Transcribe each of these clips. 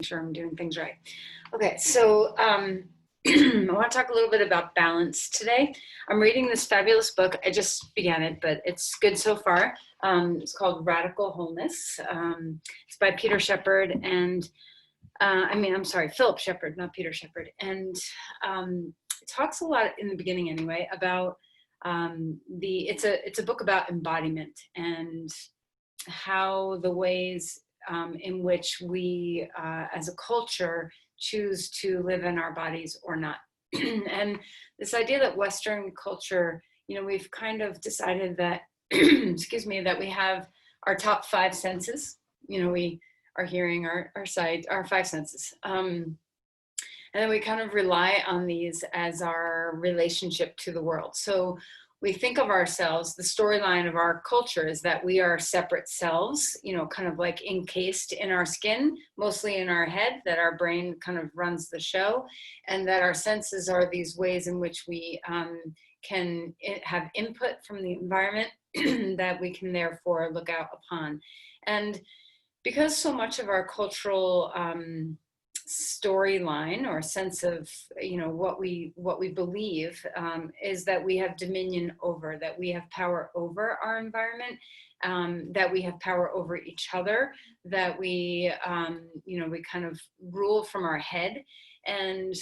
Sure I'm doing things right. Okay, so I want to talk a little bit about balance today. I'm reading this fabulous book. I just began it, but it's good so far. It's called Radical Wholeness. It's by Peter Shepard and I'm sorry, Philip Shepard, not Peter Shepard. And it talks a lot in the beginning anyway about it's a book about embodiment and how the ways in which we as a culture choose to live in our bodies or not. And this idea that Western culture, we've kind of decided that, excuse me, that we have our top five senses. We are hearing, our sight, our five senses. And then we kind of rely on these as our relationship to the world. So we think of ourselves, the storyline of our culture is that we are separate selves, kind of like encased in our skin, mostly in our head, that our brain kind of runs the show, and that our senses are these ways in which we can have input from the environment that we can therefore look out upon. And because so much of our cultural storyline or sense of what we believe is that we have dominion over, that we have power over our environment, that we have power over each other, that we we kind of rule from our head. And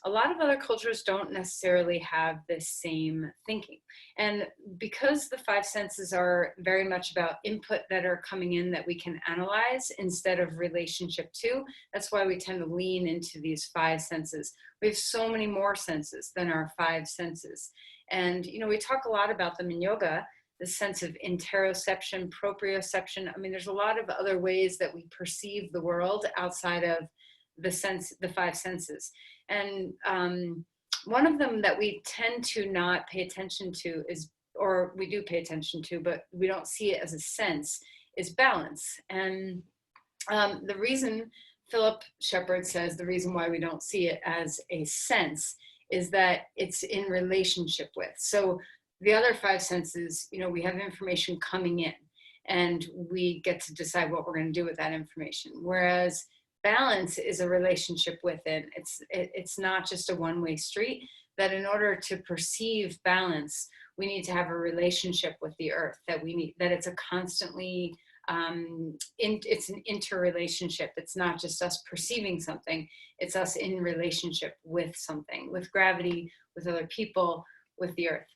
a lot of other cultures don't necessarily have this same thinking. And because the five senses are very much about input that are coming in that we can analyze instead of relationship to, that's why we tend to lean into these five senses. We have so many more senses than our five senses. And, we talk a lot about them in yoga, the sense of interoception, proprioception. I mean, there's a lot of other ways that we perceive the world outside of the five senses. And one of them that we tend to not pay attention to is, or we do pay attention to, but we don't see it as a sense, is balance. And the reason Philip Shepard says the reason why we don't see it as a sense is that it's in relationship with. So the other five senses, we have information coming in and we get to decide what we're going to do with that information. Whereas balance is a relationship with it. It's not just a one-way street, that in order to perceive balance, we need to have a relationship with the earth, that it's a constantly, it's an interrelationship. It's not just us perceiving something, it's us in relationship with something, with gravity, with other people, with the earth.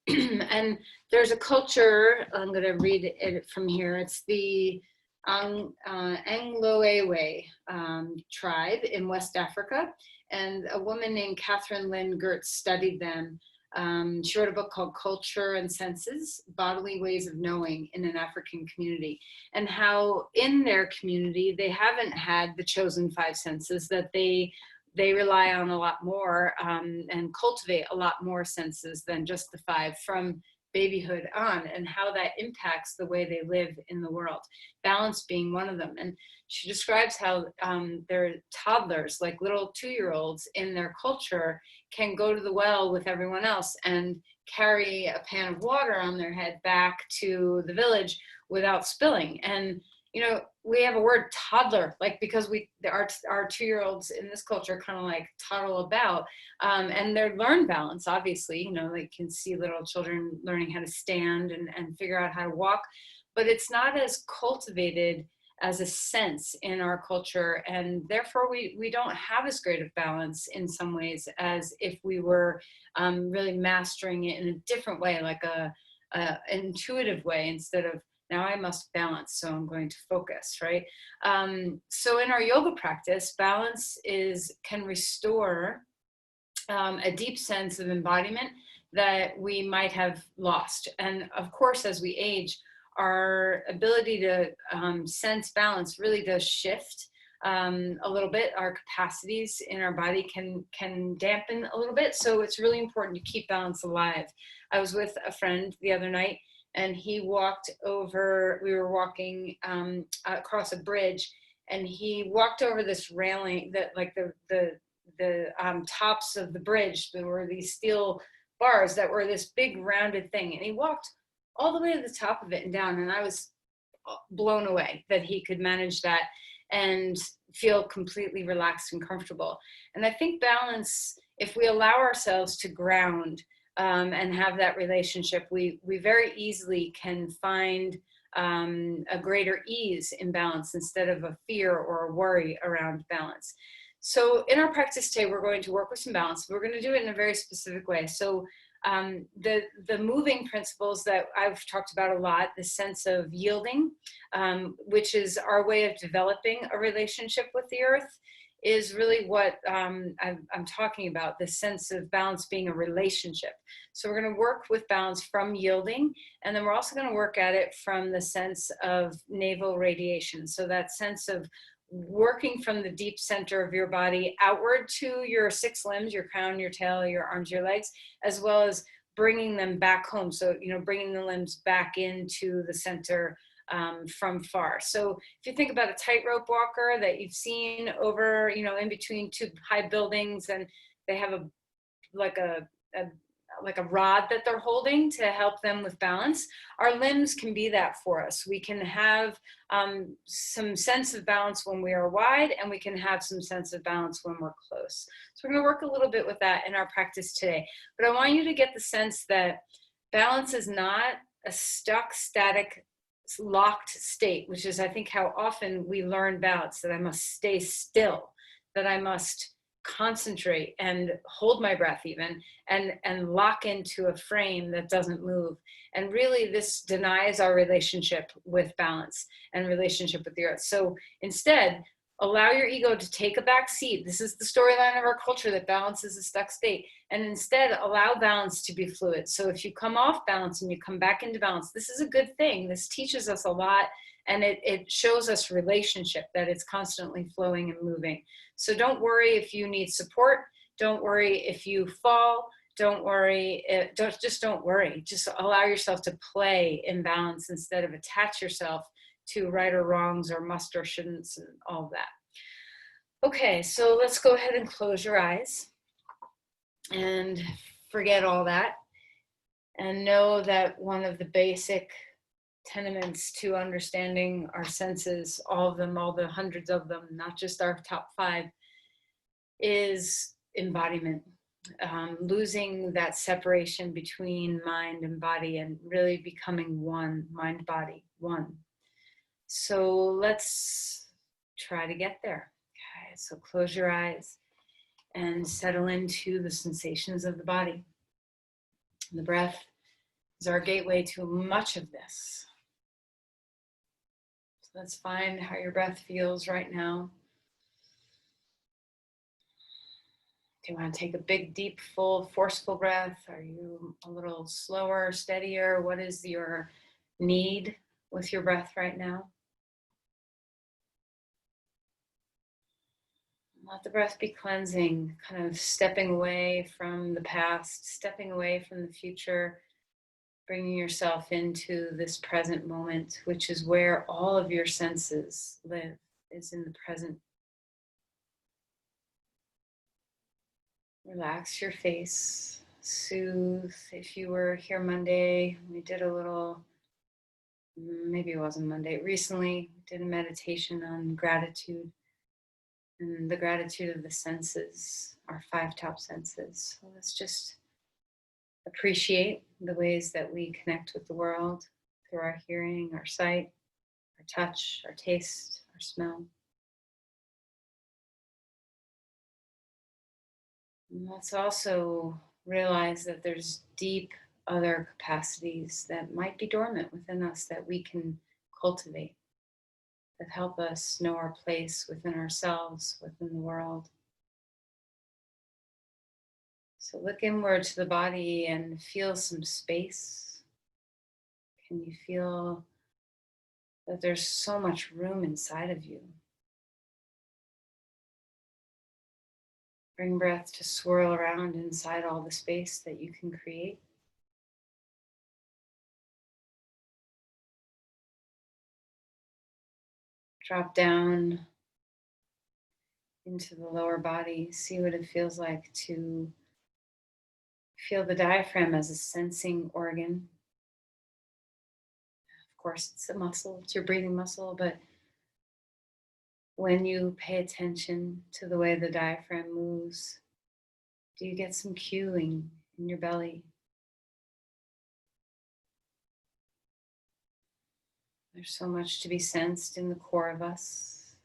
And there's a culture, I'm going to read it from here. It's the Anglo-Ewe tribe in West Africa, and a woman named Catherine Lynn Gertz studied them. She wrote a book called Culture and Senses, Bodily Ways of Knowing in an African Community, and how in their community they haven't had the chosen five senses, that they rely on a lot more and cultivate a lot more senses than just the five from babyhood on, and how that impacts the way they live in the world, balance being one of them. And she describes how their toddlers, like little 2-year-olds in their culture, can go to the well with everyone else and carry a pan of water on their head back to the village without spilling. And we have a word toddler, like, because our 2-year-olds in this culture kind of like toddle about, and they learn balance, obviously, they can see little children learning how to stand and figure out how to walk, but it's not as cultivated as a sense in our culture. And therefore we don't have as great of balance in some ways as if we were really mastering it in a different way, like an intuitive way, instead of, now I must balance, so I'm going to focus, right? So in our yoga practice, balance can restore a deep sense of embodiment that we might have lost. And of course, as we age, our ability to sense balance really does shift a little bit. Our capacities in our body can dampen a little bit. So it's really important to keep balance alive. I was with a friend the other night, and we were walking across a bridge, and he walked over this railing that, like, the tops of the bridge, there were these steel bars that were this big rounded thing, and he walked all the way to the top of it and down, and I was blown away that he could manage that. and feel completely relaxed and comfortable. And I think balance, if we allow ourselves to ground and have that relationship, we very easily can find a greater ease in balance instead of a fear or a worry around balance. So in our practice today, we're going to work with some balance. We're going to do it in a very specific way. So the moving principles that I've talked about a lot, the sense of yielding, which is our way of developing a relationship with the earth, is really what I'm talking about, the sense of balance being a relationship. So we're going to work with balance from yielding, and then we're also going to work at it from the sense of navel radiation. So that sense of working from the deep center of your body outward to your 6 limbs, your crown, your tail, your arms, your legs, as well as bringing them back home. So, bringing the limbs back into the center from far. So if you think about a tightrope walker that you've seen over, in between 2 high buildings, and they have a rod that they're holding to help them with balance. Our limbs can be that for us. We can have some sense of balance when we are wide, and we can have some sense of balance when we're close. So we're going to work a little bit with that in our practice today. But I want you to get the sense that balance is not a stuck, static, locked state, which is, I think, how often we learn balance, that I must stay still, that I must concentrate and hold my breath even, and lock into a frame that doesn't move. And really this denies our relationship with balance and relationship with the earth. So instead, allow your ego to take a back seat. This is the storyline of our culture, that balance is a stuck state. And instead allow balance to be fluid. So if you come off balance and you come back into balance, this is a good thing. This teaches us a lot. And it shows us relationship, that it's constantly flowing and moving. So don't worry if you need support. Don't worry if you fall. Don't worry. Don't worry. Just allow yourself to play in balance instead of attach yourself to right or wrongs or must or shouldn'ts and all of that. Okay, so let's go ahead and close your eyes and forget all that. And know that one of the basic tenements to understanding our senses, all of them, all the hundreds of them, not just our top 5, is embodiment. Losing that separation between mind and body, and really becoming one, mind, body, one. So let's try to get there. Okay, so close your eyes and settle into the sensations of the body. The breath is our gateway to much of this. So let's find how your breath feels right now. Do you want to take a big, deep, full, forceful breath? Are you a little slower, steadier? What is your need with your breath right now? Let the breath be cleansing, kind of stepping away from the past, stepping away from the future, bringing yourself into this present moment, which is where all of your senses live, is in the present. Relax your face, soothe. If you were here Monday, we did a little, maybe it wasn't Monday, recently did a meditation on gratitude. And the gratitude of the senses, our 5 top senses. So let's just appreciate the ways that we connect with the world through our hearing, our sight, our touch, our taste, our smell. And let's also realize that there's deep other capacities that might be dormant within us that we can cultivate, that help us know our place within ourselves, within the world. So look inward to the body and feel some space. Can you feel that there's so much room inside of you? Bring breath to swirl around inside all the space that you can create. Drop down into the lower body. See what it feels like to feel the diaphragm as a sensing organ. Of course, it's a muscle, it's your breathing muscle, but when you pay attention to the way the diaphragm moves, do you get some cueing in your belly? There's so much to be sensed in the core of us.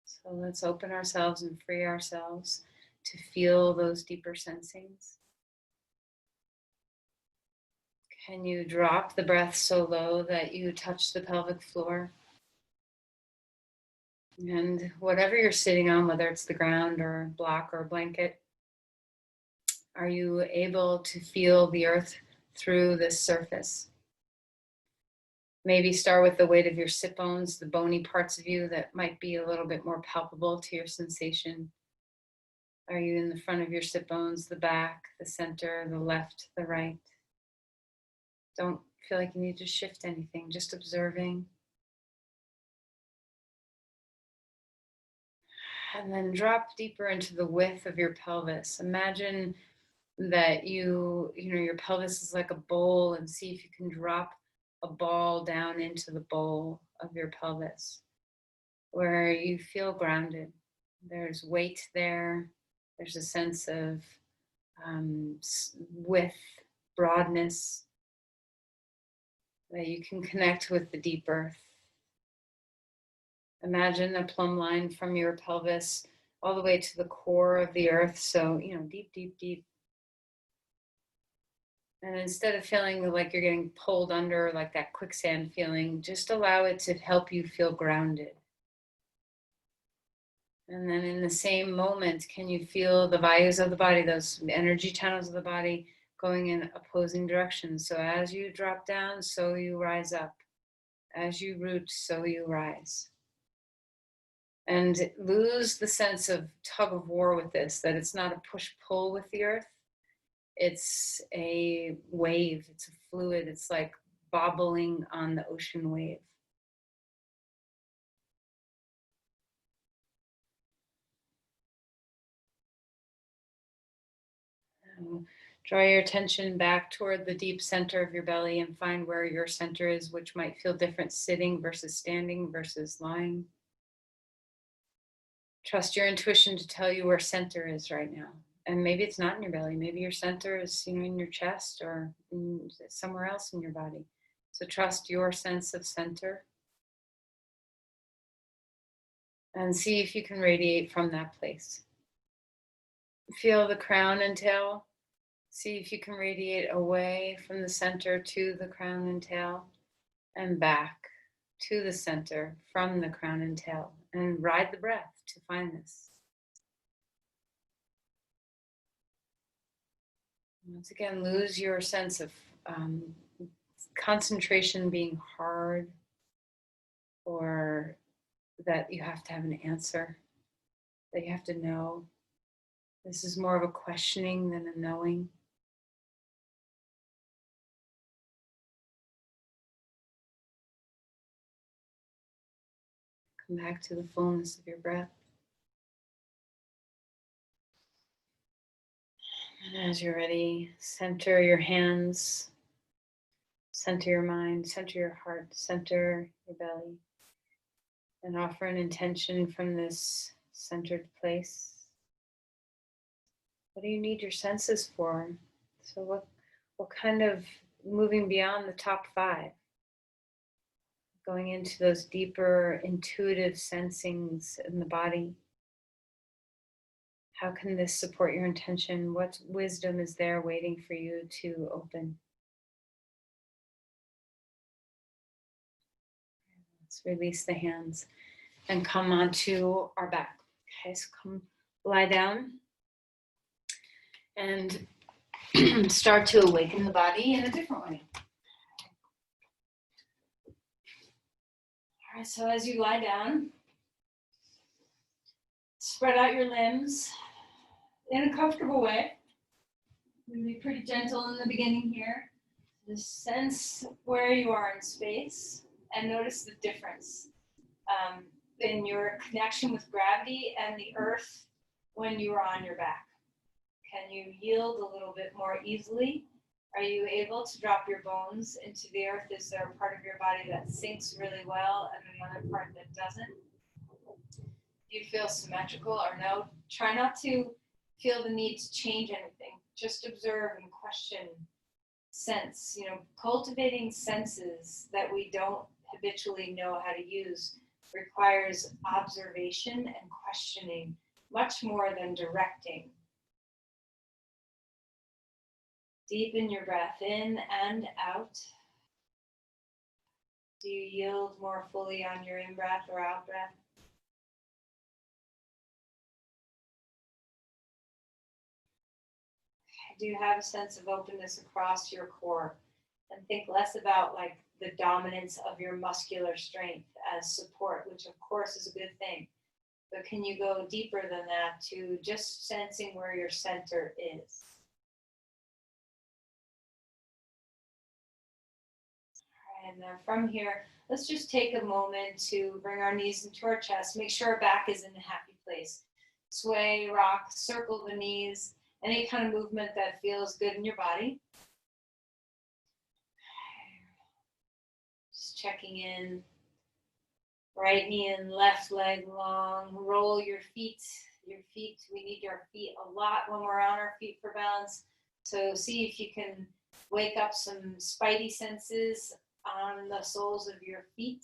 So let's open ourselves and free ourselves to feel those deeper sensings. Can you drop the breath so low that you touch the pelvic floor? And whatever you're sitting on, whether it's the ground or a block or a blanket, are you able to feel the earth through this surface? Maybe start with the weight of your sit bones, the bony parts of you that might be a little bit more palpable to your sensation. Are you in the front of your sit bones, the back, the center, the left, the right? Don't feel like you need to shift anything, just observing. And then drop deeper into the width of your pelvis. Imagine that your pelvis is like a bowl, and see if you can drop a ball down into the bowl of your pelvis where you feel grounded. There's weight there. There's a sense of width, broadness, that you can connect with the deep earth. Imagine a plumb line from your pelvis all the way to the core of the earth. So, deep, deep, deep. And instead of feeling like you're getting pulled under, like that quicksand feeling, just allow it to help you feel grounded. And then in the same moment, can you feel the vayus of the body, those energy channels of the body going in opposing directions? So as you drop down, so you rise up. As you root, so you rise. And lose the sense of tug of war with this, that it's not a push-pull with the earth. It's a wave, it's a fluid, it's like bobbling on the ocean wave. Draw your attention back toward the deep center of your belly and find where your center is, which might feel different sitting versus standing versus lying. Trust your intuition to tell you where center is right now. And maybe it's not in your belly. Maybe your center is, in your chest or somewhere else in your body. So trust your sense of center. And see if you can radiate from that place. Feel the crown and tail. See if you can radiate away from the center to the crown and tail, and back to the center from the crown and tail, and ride the breath to find this. Once again, lose your sense of concentration being hard, or that you have to have an answer, that you have to know. This is more of a questioning than a knowing. Come back to the fullness of your breath. And as you're ready, center your hands, center your mind, center your heart, center your belly, and offer an intention from this centered place. What do you need your senses for? So what kind of moving beyond the top 5? Going into those deeper intuitive sensings in the body. How can this support your intention? What wisdom is there waiting for you to open? Let's release the hands and come onto our back. Okay, so come lie down and start to awaken the body in a different way. All right, so as you lie down, spread out your limbs in a comfortable way. I'm going to be pretty gentle in the beginning here. Just sense where you are in space and notice the difference in your connection with gravity and the earth when you are on your back. Can you yield a little bit more easily? Are you able to drop your bones into the earth? Is there a part of your body that sinks really well and another part that doesn't? you feel symmetrical or no. Try not to feel the need to change anything. Just observe and question, sense. Cultivating senses that we don't habitually know how to use requires observation and questioning much more than directing. Deepen your breath in and out. Do you yield more fully on your in-breath or out-breath? Do you have a sense of openness across your core? And think less about like the dominance of your muscular strength as support, which of course is a good thing. But can you go deeper than that to just sensing where your center is? All right, and then from here, let's just take a moment to bring our knees into our chest. Make sure our back is in a happy place. Sway, rock, circle the knees. Any kind of movement that feels good in your body. Just checking in. Right knee in, left leg long. Roll your feet. We need our feet a lot when we're on our feet for balance. So see if you can wake up some spidey senses on the soles of your feet.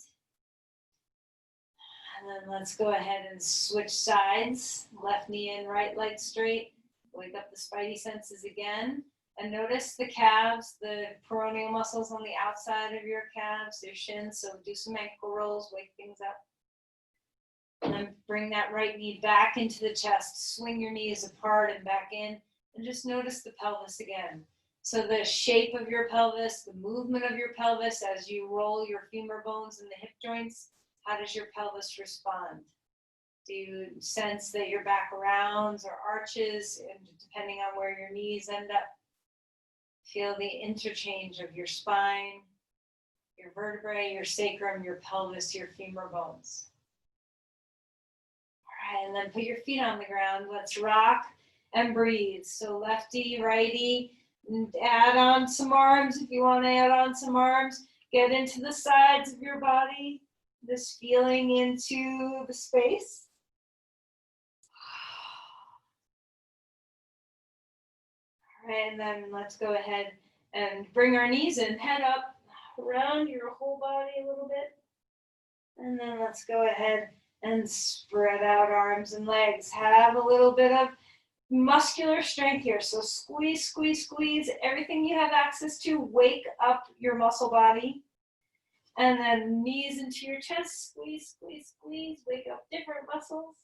And then let's go ahead and switch sides. Left knee in, right leg straight. Wake up the spidey senses again. And notice the calves, the peroneal muscles on the outside of your calves, your shins. So do some ankle rolls, wake things up. And then bring that right knee back into the chest. Swing your knees apart and back in. And just notice the pelvis again. So the shape of your pelvis, the movement of your pelvis as you roll your femur bones and the hip joints. How does your pelvis respond? Do you sense that your back rounds or arches, and depending on where your knees end up? Feel the interchange of your spine, your vertebrae, your sacrum, your pelvis, your femur bones. All right, and then put your feet on the ground. Let's rock and breathe. So lefty, righty, and add on some arms if you want to add on some arms. Get into the sides of your body, this feeling into the space. All right, and then let's go ahead and bring our knees in, head up, around your whole body a little bit. And then let's go ahead and spread out arms and legs. Have a little bit of muscular strength here. So squeeze, squeeze, squeeze. Everything you have access to, wake up your muscle body. And then knees into your chest, squeeze, squeeze, squeeze. Wake up different muscles.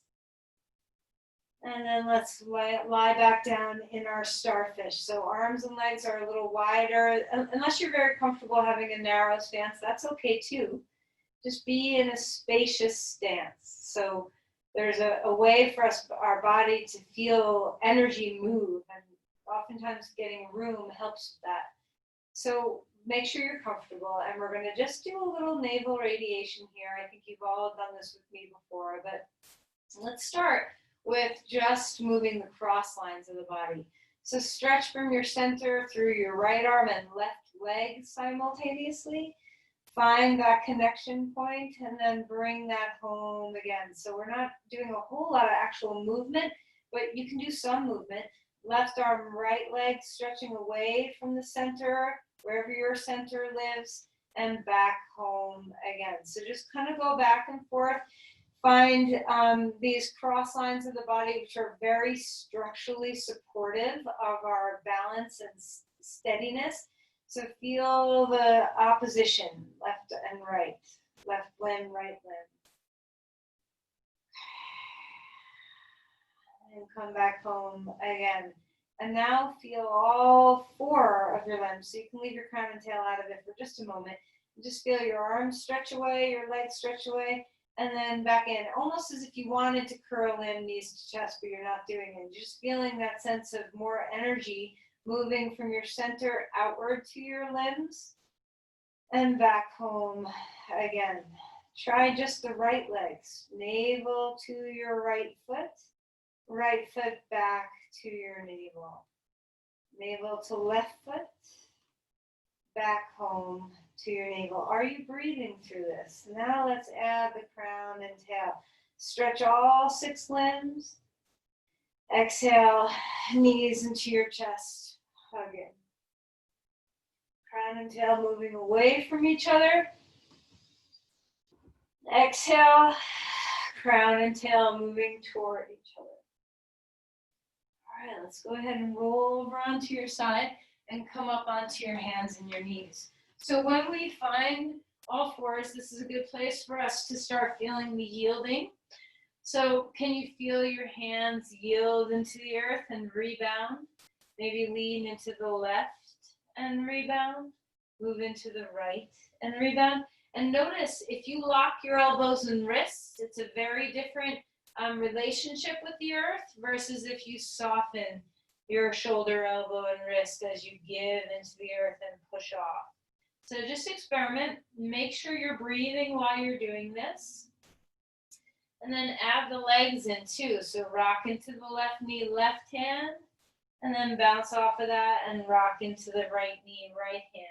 And then let's lie back down in our starfish. So arms and legs are a little wider. Unless you're very comfortable having a narrow stance, that's okay too. Just be in a spacious stance. So there's a way for our body to feel energy move, and oftentimes getting room helps with that. So make sure you're comfortable, and we're going to just do a little navel radiation here. I think you've all done this with me before, but let's start with just moving the cross lines of the body. So stretch from your center through your right arm and left leg simultaneously. Find that connection point and then bring that home again. So we're not doing a whole lot of actual movement, but you can do some movement. Left arm, right leg stretching away from the center, wherever your center lives, and back home again. So just kind of go back and forth. Find these cross lines of the body, which are very structurally supportive of our balance and steadiness. So feel the opposition, left and right, left limb, right limb. And come back home again. And now feel all four of your limbs. So you can leave your crown and tail out of it for just a moment. And just feel your arms stretch away, your legs stretch away. And then back in, almost as if you wanted to curl in knees to chest, but you're not doing it. Just feeling that sense of more energy moving from your center outward to your limbs and back home again. Try just the right legs. Navel to your right foot back to your navel. Navel to left foot, back home to your navel. Are you breathing through this? Now let's add the crown and tail. Stretch all 6 limbs. Exhale, knees into your chest. Hug in. Crown and tail moving away from each other. Exhale, crown and tail moving toward each other. All right, let's go ahead and roll over onto your side and come up onto your hands and your knees. So when we find all fours, this is a good place for us to start feeling the yielding. So can you feel your hands yield into the earth and rebound? Maybe lean into the left and rebound. Move into the right and rebound. And notice if you lock your elbows and wrists, it's a very different relationship with the earth versus if you soften your shoulder, elbow, and wrist as you give into the earth and push off. So just experiment. Make sure you're breathing while you're doing this. And then add the legs in too. So rock into the left knee, left hand, and then bounce off of that and rock into the right knee, right hand.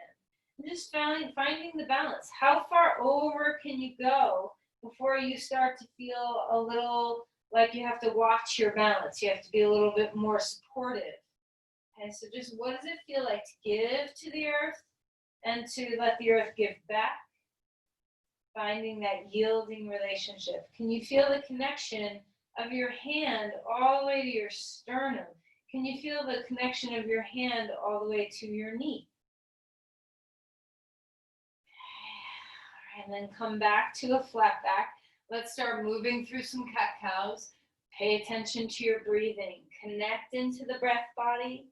And just finding the balance. How far over can you go before you start to feel a little like you have to watch your balance? You have to be a little bit more supportive. Okay, so just what does it feel like to give to the earth and to let the earth give back? Finding that yielding relationship. Can you feel the connection of your hand all the way to your sternum? Can you feel the connection of your hand all the way to your knee? And then come back to a flat back. Let's start moving through some cat-cows. Pay attention to your breathing. Connect into the breath body.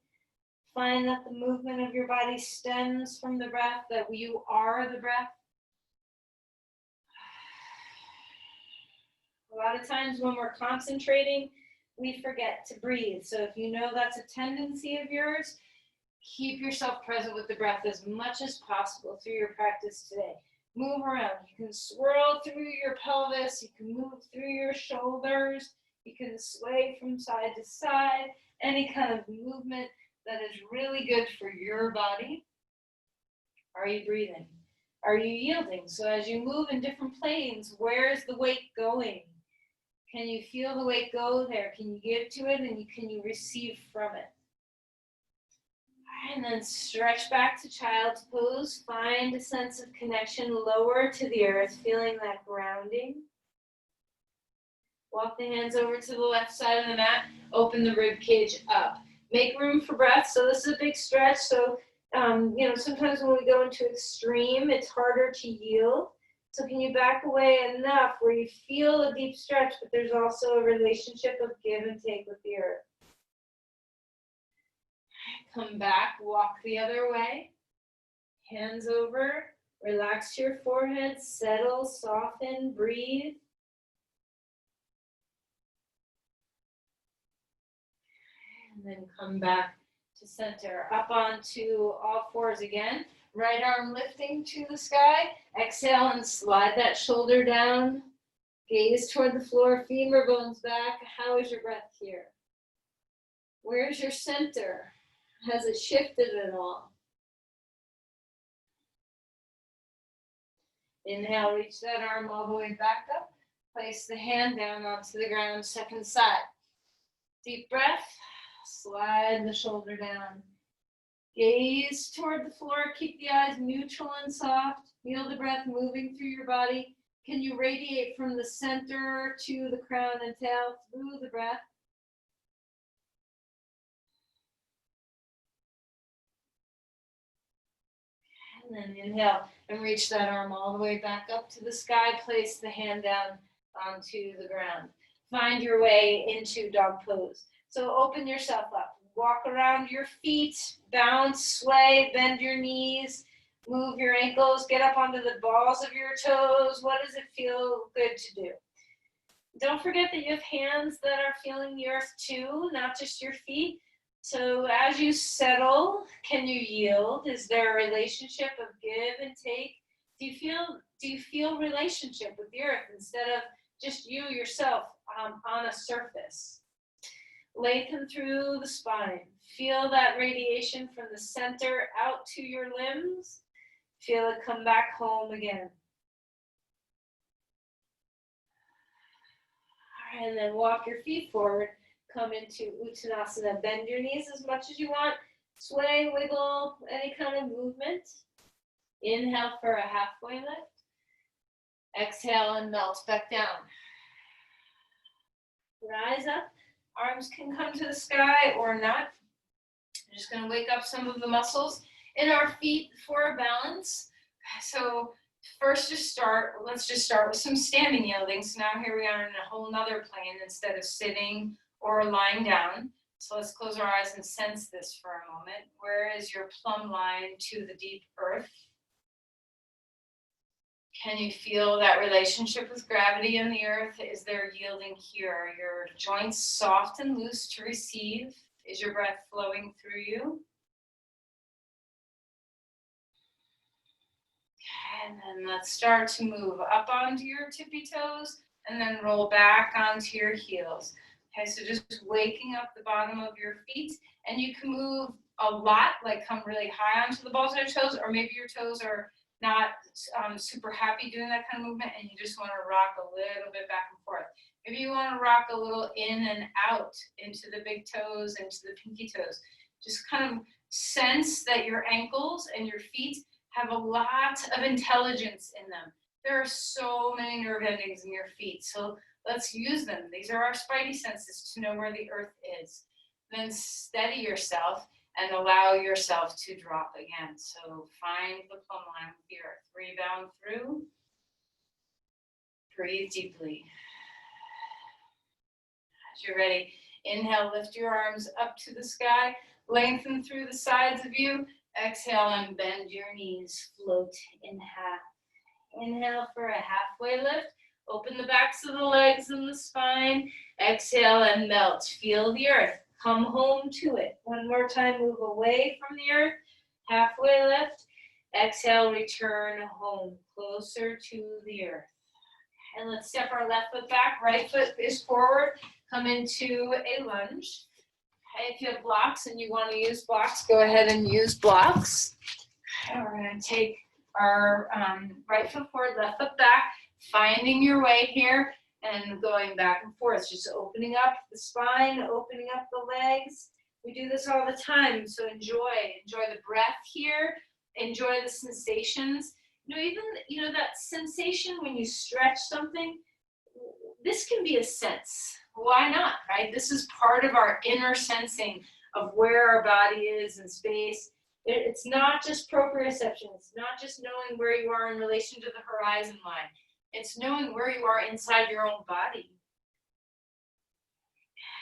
Find that the movement of your body stems from the breath, that you are the breath. A lot of times when we're concentrating, we forget to breathe. So if you know that's a tendency of yours, keep yourself present with the breath as much as possible through your practice today. Move around. You can swirl through your pelvis. You can move through your shoulders. You can sway from side to side. Any kind of movement that is really good for your body. Are you breathing? Are you yielding? So as you move in different planes, where is the weight going? Can you feel the weight go there? Can you give to it and can you receive from it? And then stretch back to child's pose. Find a sense of connection lower to the earth, feeling that grounding. Walk the hands over to the left side of the mat. Open the rib cage up. Make room for breath. So this is a big stretch. So, sometimes when we go into extreme, it's harder to yield. So can you back away enough where you feel a deep stretch, but there's also a relationship of give and take with the earth. Come back, walk the other way. Hands over, relax your forehead, settle, soften, breathe. And then come back to center, up onto all fours again. Right arm lifting to the sky. Exhale and slide that shoulder down. Gaze toward the floor, femur bones back. How is your breath here? Where's your center? Has it shifted at all? Inhale, reach that arm all the way back up. Place the hand down onto the ground, second side. Deep breath, slide the shoulder down. Gaze toward the floor, keep the eyes neutral and soft. Feel the breath moving through your body. Can you radiate from the center to the crown and tail through the breath? And then inhale and reach that arm all the way back up to the sky. Place the hand down onto the ground. Find your way into dog pose. So open yourself up. Walk around your feet, bounce, sway, bend your knees, move your ankles, get up onto the balls of your toes. What does it feel good to do? Don't forget that you have hands that are feeling the earth too, not just your feet. So as you settle, can you yield? Is there a relationship of give and take? Do you feel relationship with the earth instead of just you yourself on a surface? Lengthen through the spine. Feel that radiation from the center out to your limbs. Feel it come back home again. And then walk your feet forward. Come into Uttanasana. Bend your knees as much as you want. Sway, wiggle, any kind of movement. Inhale for a halfway lift. Exhale and melt back down. Rise up. Arms can come to the sky or not. I'm just going to wake up some of the muscles in our feet for a balance. So first let's just start with some standing yielding. So now here we are in a whole nother plane instead of sitting or lying down. So let's close our eyes and sense this for a moment. Where is your plumb line to the deep earth? Can you feel that relationship with gravity and the earth? Is there yielding here? Are your joints soft and loose to receive? Is your breath flowing through you? And then let's start to move up onto your tippy toes and then roll back onto your heels. Okay, so just waking up the bottom of your feet, and you can move a lot, like come really high onto the balls of your toes, or maybe your toes are not super happy doing that kind of movement and you just want to rock a little bit back and forth. Maybe you want to rock a little in and out into the big toes, into the pinky toes. Just kind of sense that your ankles and your feet have a lot of intelligence in them. There are so many nerve endings in your feet, so let's use them. These are our spidey senses to know where the earth is. Then steady yourself and allow yourself to drop again. So find the plumb line with the earth. Rebound through. Breathe deeply. As you're ready, inhale, lift your arms up to the sky. Lengthen through the sides of you. Exhale and bend your knees. Float in half. Inhale for a halfway lift. Open the backs of the legs and the spine. Exhale and melt. Feel the earth. Come home to it. One more time, move away from the earth. Halfway lift. Exhale, return home, closer to the earth. And let's step our left foot back. Right foot is forward. Come into a lunge. Okay, if you have blocks and you want to use blocks, go ahead and use blocks. And we're going to take our right foot forward, left foot back, finding your way here. And going back and forth, just opening up the spine, opening up the legs. We do this all the time, so enjoy the breath here, enjoy the sensations. Even that sensation when you stretch something, this can be a sense. Why not, right? This is part of our inner sensing of where our body is in space. It's not just proprioception. It's not just knowing where you are in relation to the horizon line. It's knowing where you are inside your own body.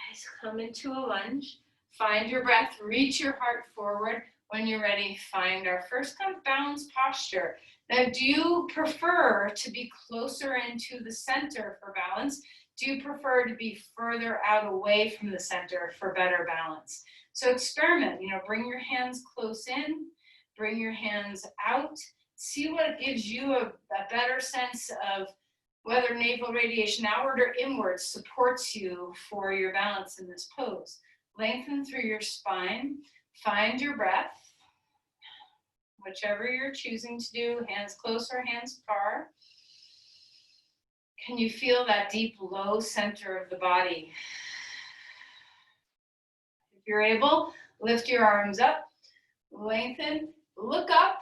Guys, come into a lunge. Find your breath. Reach your heart forward. When you're ready, find our first kind of balanced posture. Now, do you prefer to be closer into the center for balance? Do you prefer to be further out away from the center for better balance? So experiment. Bring your hands close in. Bring your hands out. See what gives you a better sense of whether navel radiation outward or inward supports you for your balance in this pose. Lengthen through your spine. Find your breath. Whichever you're choosing to do, hands close or hands far. Can you feel that deep low center of the body? If you're able, lift your arms up, lengthen, look up.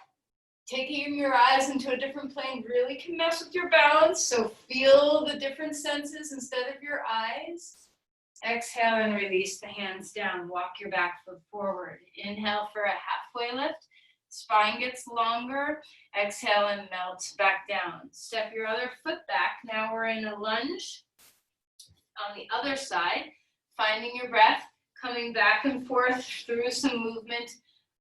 Taking your eyes into a different plane really can mess with your balance, so feel the different senses instead of your eyes. Exhale and release the hands down. Walk your back foot forward. Inhale for a halfway lift. Spine gets longer. Exhale and melt back down. Step your other foot back. Now we're in a lunge. On the other side, finding your breath, coming back and forth through some movement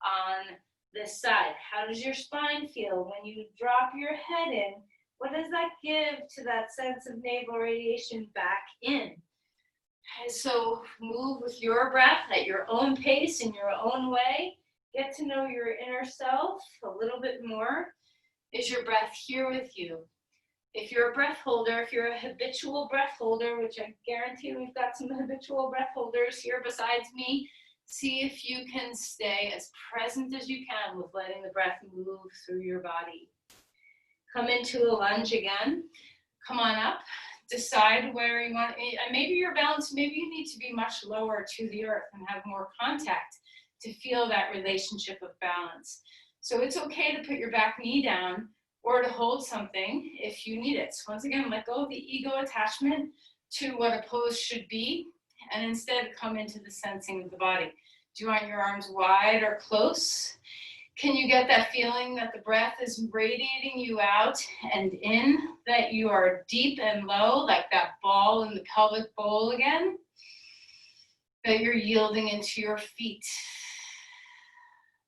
on this side. How does your spine feel when you drop your head in? What does that give to that sense of navel radiation back in? And so move with your breath at your own pace, in your own way. Get to know your inner self a little bit more. Is your breath here with you? If you're a breath holder, if you're a habitual breath holder, which I guarantee we've got some habitual breath holders here besides me, see if you can stay as present as you can with letting the breath move through your body. Come into a lunge again. Come on up. decide where you want, and maybe your balance, maybe you need to be much lower to the earth and have more contact to feel that relationship of balance. So it's okay to put your back knee down or to hold something if you need it. So once again, let go of the ego attachment to what a pose should be, and instead come into the sensing of the body. Do you want your arms wide or close? Can you get that feeling that the breath is radiating you out and in, that you are deep and low, like that ball in the pelvic bowl again? That you're yielding into your feet.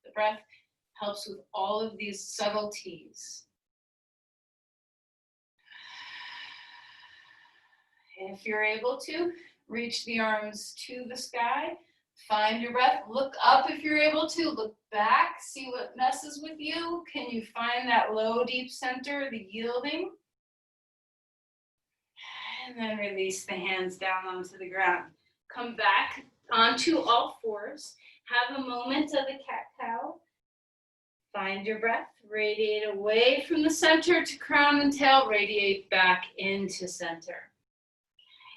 The breath helps with all of these subtleties. If you're able to, reach the arms to the sky. Find your breath. Look up if you're able to. Look back. See what messes with you. Can you find that low, deep center, the yielding? And then release the hands down onto the ground. Come back onto all fours. Have a moment of the cat-cow. Find your breath. Radiate away from the center to crown and tail. Radiate back into center.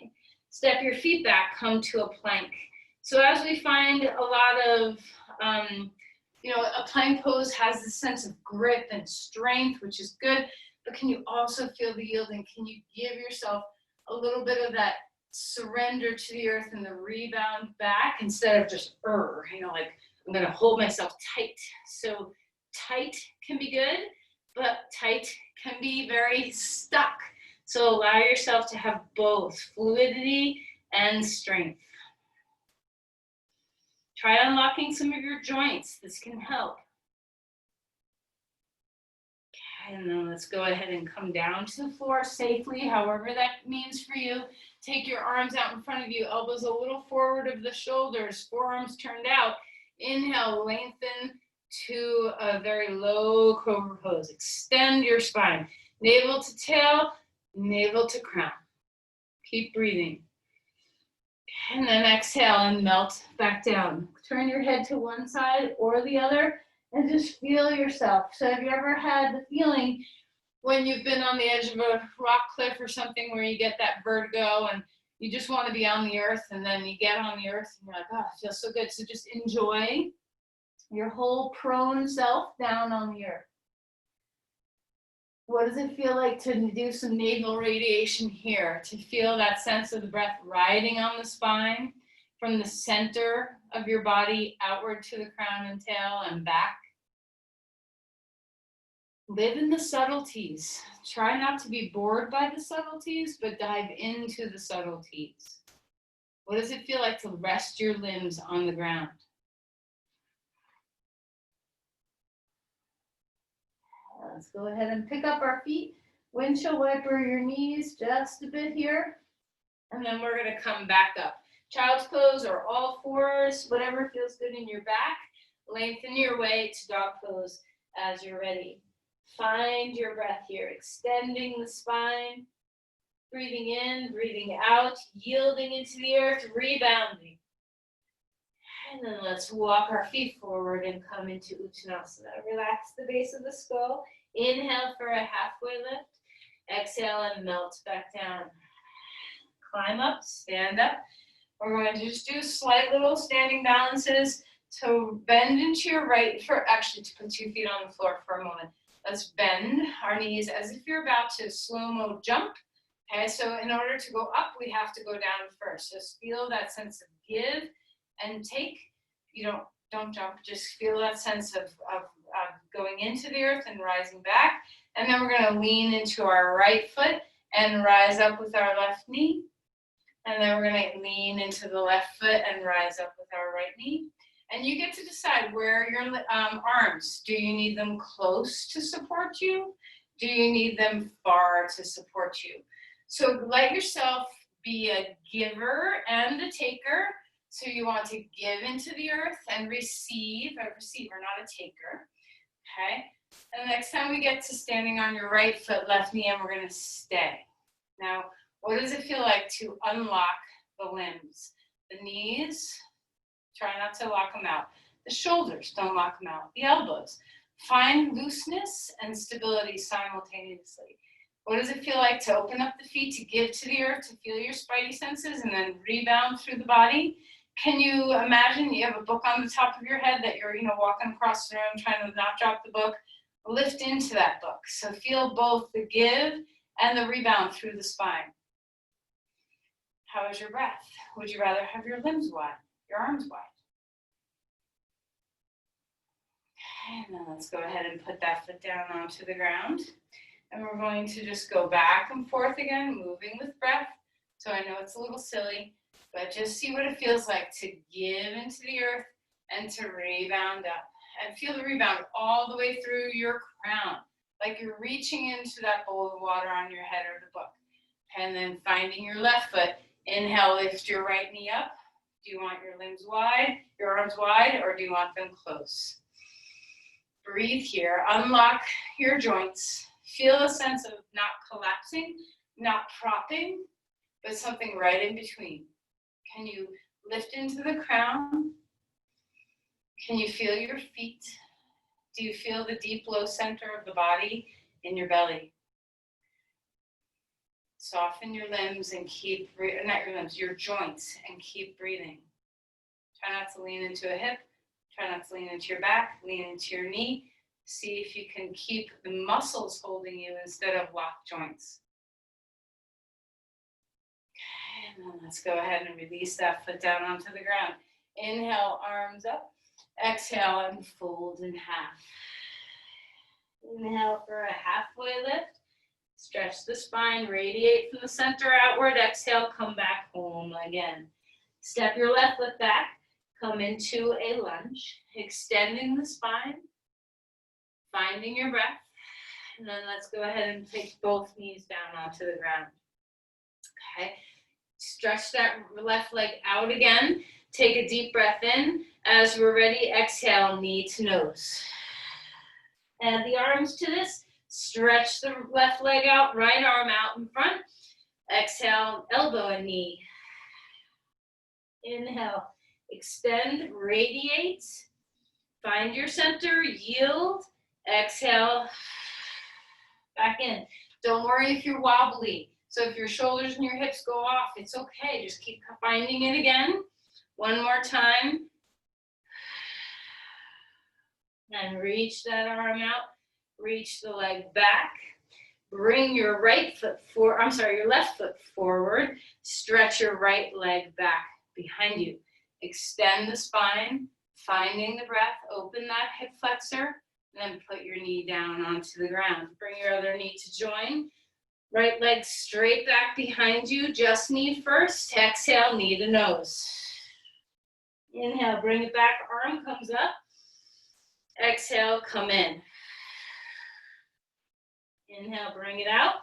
Okay. Step your feet back. Come to a plank. So as we find a lot of, a plank pose has this sense of grip and strength, which is good, but can you also feel the yielding? Can you give yourself a little bit of that surrender to the earth and the rebound back instead of just, like I'm gonna hold myself tight. So tight can be good, but tight can be very stuck. So allow yourself to have both fluidity and strength. Try unlocking some of your joints. This can help. Okay, and then let's go ahead and come down to the floor safely, however that means for you. Take your arms out in front of you, elbows a little forward of the shoulders, forearms turned out. Inhale, lengthen to a very low cobra pose. Extend your spine. Navel to tail, navel to crown. Keep breathing. And then exhale and melt back down. Turn your head to one side or the other and just feel yourself. So have you ever had the feeling when you've been on the edge of a rock cliff or something where you get that vertigo and you just want to be on the earth, and then you get on the earth and you're like, oh, it feels so good. So just enjoy your whole prone self down on the earth. What does it feel like to do some navel radiation here? To feel that sense of the breath riding on the spine from the center of your body outward to the crown and tail and back. Live in the subtleties. Try not to be bored by the subtleties, but dive into the subtleties. What does it feel like to rest your limbs on the ground? Let's go ahead and pick up our feet. Windshield wiper your knees just a bit here. And then we're going to come back up. Child's pose or all fours, whatever feels good in your back. Lengthen your way to dog pose as you're ready. Find your breath here, extending the spine. Breathing in, breathing out, yielding into the earth, rebounding. And then let's walk our feet forward and come into Uttanasana. Relax the base of the skull. Inhale for a halfway lift. Exhale and melt back down. Climb up, stand up. We're going to just do slight little standing balances. So bend into your right foot, actually to put 2 feet on the floor for a moment. Let's bend our knees as if you're about to slow-mo jump. Okay, so in order to go up, we have to go down first. Just feel that sense of give and take. You don't jump, just feel that sense of going into the earth and rising back. And then we're going to lean into our right foot and rise up with our left knee. And then we're going to lean into the left foot and rise up with our right knee. And you get to decide where your arms, do you need them close to support you? Do you need them far to support you? So let yourself be a giver and a taker. So you want to give into the earth and receive, a receiver, not a taker. Okay? And the next time we get to standing on your right foot, left knee, and we're going to stay. Now, what does it feel like to unlock the limbs? The knees, try not to lock them out. The shoulders, don't lock them out. The elbows. Find looseness and stability simultaneously. What does it feel like to open up the feet, to give to the earth, to feel your spidey senses, and then rebound through the body? Can you imagine you have a book on the top of your head that you're, walking across the room trying to not drop the book? Lift into that book. So feel both the give and the rebound through the spine. How is your breath? Would you rather have your limbs wide, your arms wide? Okay, and then let's go ahead and put that foot down onto the ground. And we're going to just go back and forth again, moving with breath. So I know it's a little silly, but just see what it feels like to give into the earth and to rebound up. And feel the rebound all the way through your crown, like you're reaching into that bowl of water on your head or the book. And then finding your left foot. Inhale, lift your right knee up. Do you want your limbs wide, your arms wide, or do you want them close? Breathe here, unlock your joints. Feel a sense of not collapsing, not propping, but something right in between. Can you lift into the crown? Can you feel your feet? Do you feel the deep low center of the body in your belly? Soften your limbs and keep, not your limbs, your joints, and keep breathing. Try not to lean into a hip. Try not to lean into your back, lean into your knee. See if you can keep the muscles holding you instead of locked joints. Okay, and then let's go ahead and release that foot down onto the ground. Inhale, arms up. Exhale and fold in half. Inhale for a halfway lift. Stretch the spine, radiate from the center outward. Exhale, come back home again. Step your left foot back. Come into a lunge, extending the spine, finding your breath. And then let's go ahead and take both knees down onto the ground. Okay, stretch that left leg out again. Take a deep breath in. As we're ready, exhale, knee to nose. Add the arms to this. Stretch the left leg out, right arm out in front. Exhale, elbow and knee. Inhale, extend, radiate. Find your center, yield. Exhale, back in. Don't worry if you're wobbly. So if your shoulders and your hips go off, it's okay. Just keep finding it again. One more time. And reach that arm out. Reach the leg back. Bring your your left foot forward. Stretch your right leg back behind you. Extend the spine, finding the breath. Open that hip flexor, and then put your knee down onto the ground. Bring your other knee to join. Right leg straight back behind you. Just knee first. Exhale, knee to nose. Inhale, bring it back. Arm comes up. Exhale, come in. Inhale, bring it out.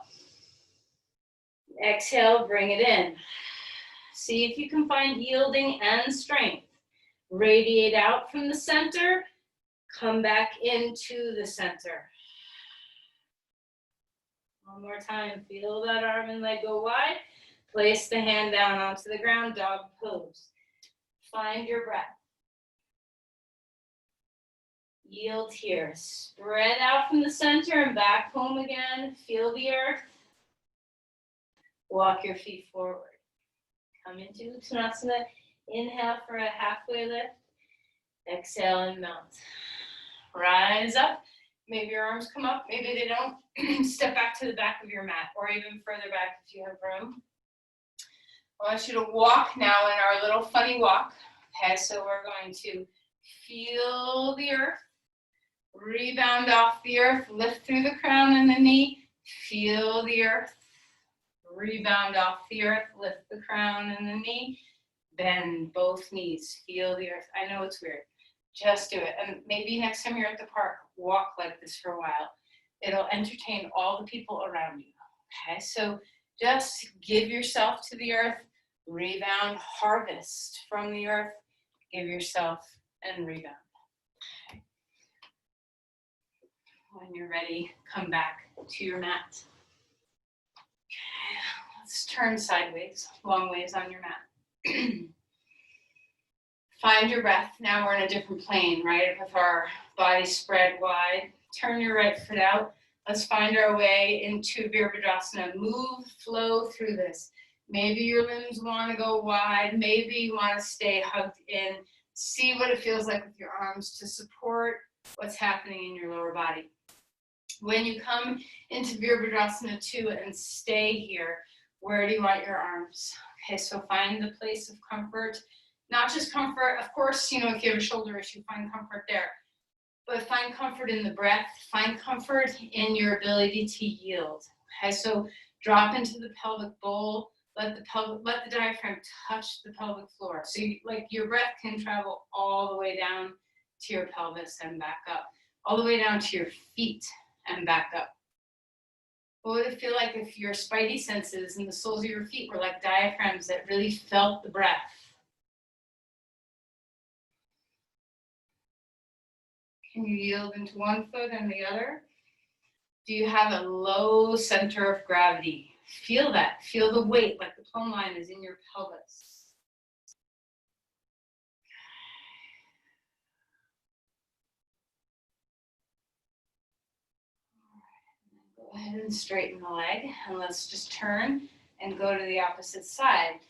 Exhale, bring it in. See if you can find yielding and strength. Radiate out from the center. Come back into the center. One more time. Feel that arm and leg go wide. Place the hand down onto the ground, dog pose. Find your breath. Yield here. Spread out from the center and back home again. Feel the earth. Walk your feet forward. Come into Uttanasana. Inhale for a halfway lift. Exhale and melt. Rise up. Maybe your arms come up, maybe they don't. Step back to the back of your mat, or even further back if you have room. I want you to walk now in our little funny walk. Okay, so we're going to feel the earth. Rebound off the earth, lift through the crown and the knee, feel the earth, rebound off the earth, lift the crown and the knee, bend both knees, feel the earth. I know it's weird, just do it. And maybe next time you're at the park, walk like this for a while. It'll entertain all the people around you, okay? So just give yourself to the earth, rebound, harvest from the earth, give yourself and rebound. When you're ready, come back to your mat. Okay, let's turn sideways, long ways on your mat. Find your breath. Now we're in a different plane, right? With our body spread wide. Turn your right foot out. Let's find our way into Virabhadrasana. Move, flow through this. Maybe your limbs want to go wide. Maybe you want to stay hugged in. See what it feels like with your arms to support what's happening in your lower body. When you come into Virabhadrasana 2 and stay here, where do you want your arms? Okay, so find the place of comfort. Not just comfort, of course, if you have a shoulder issue, find comfort there. But find comfort in the breath. Find comfort in your ability to yield. Okay, so drop into the pelvic bowl. Let the diaphragm touch the pelvic floor. So your breath can travel all the way down to your pelvis and back up. All the way down to your feet and back up. What would it feel like if your spidey senses and the soles of your feet were like diaphragms that really felt the breath? Can you yield into one foot and the other? Do you have a low center of gravity? Feel that. Feel the weight, like the plumb line is in your pelvis. Go ahead and straighten the leg, and let's just turn and go to the opposite side.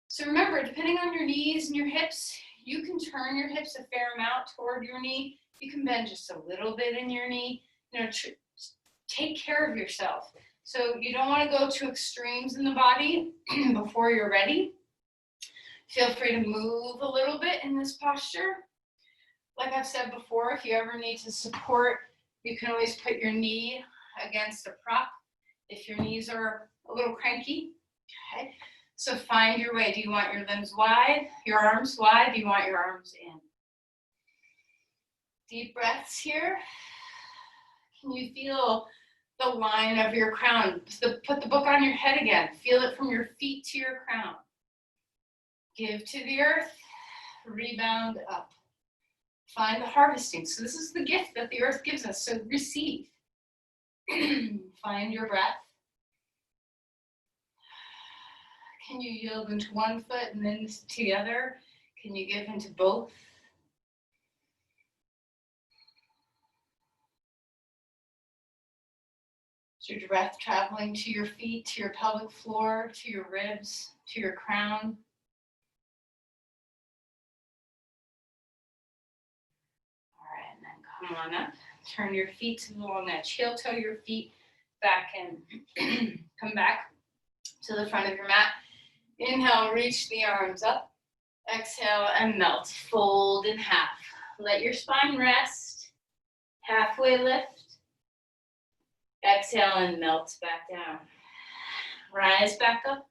So remember, depending on your knees and your hips, you can turn your hips a fair amount toward your knee. You can bend just a little bit in your knee. Take care of yourself. So you don't want to go to extremes in the body before you're ready. Feel free to move a little bit in this posture. Like I've said before, if you ever need to support, you can always put your knee against a prop if your knees are a little cranky. Okay, so find your way. Do you want your limbs wide, your arms wide? Do you want your arms in? Deep breaths here. Can you feel the line of your crown? Put the book on your head again. Feel it from your feet to your crown. Give to the earth, rebound up. Find the harvesting. So this is the gift that the earth gives us, so receive. Find your breath. Can you yield into one foot and then to the other? Can you give into both? Is your breath traveling to your feet, to your pelvic floor, to your ribs, to your crown? All right, and then come on up. Turn your feet to the long edge. Heel toe your feet back in. Come back to the front of your mat. Inhale, reach the arms up. Exhale and melt. Fold in half. Let your spine rest. Halfway lift. Exhale and melt back down. Rise back up.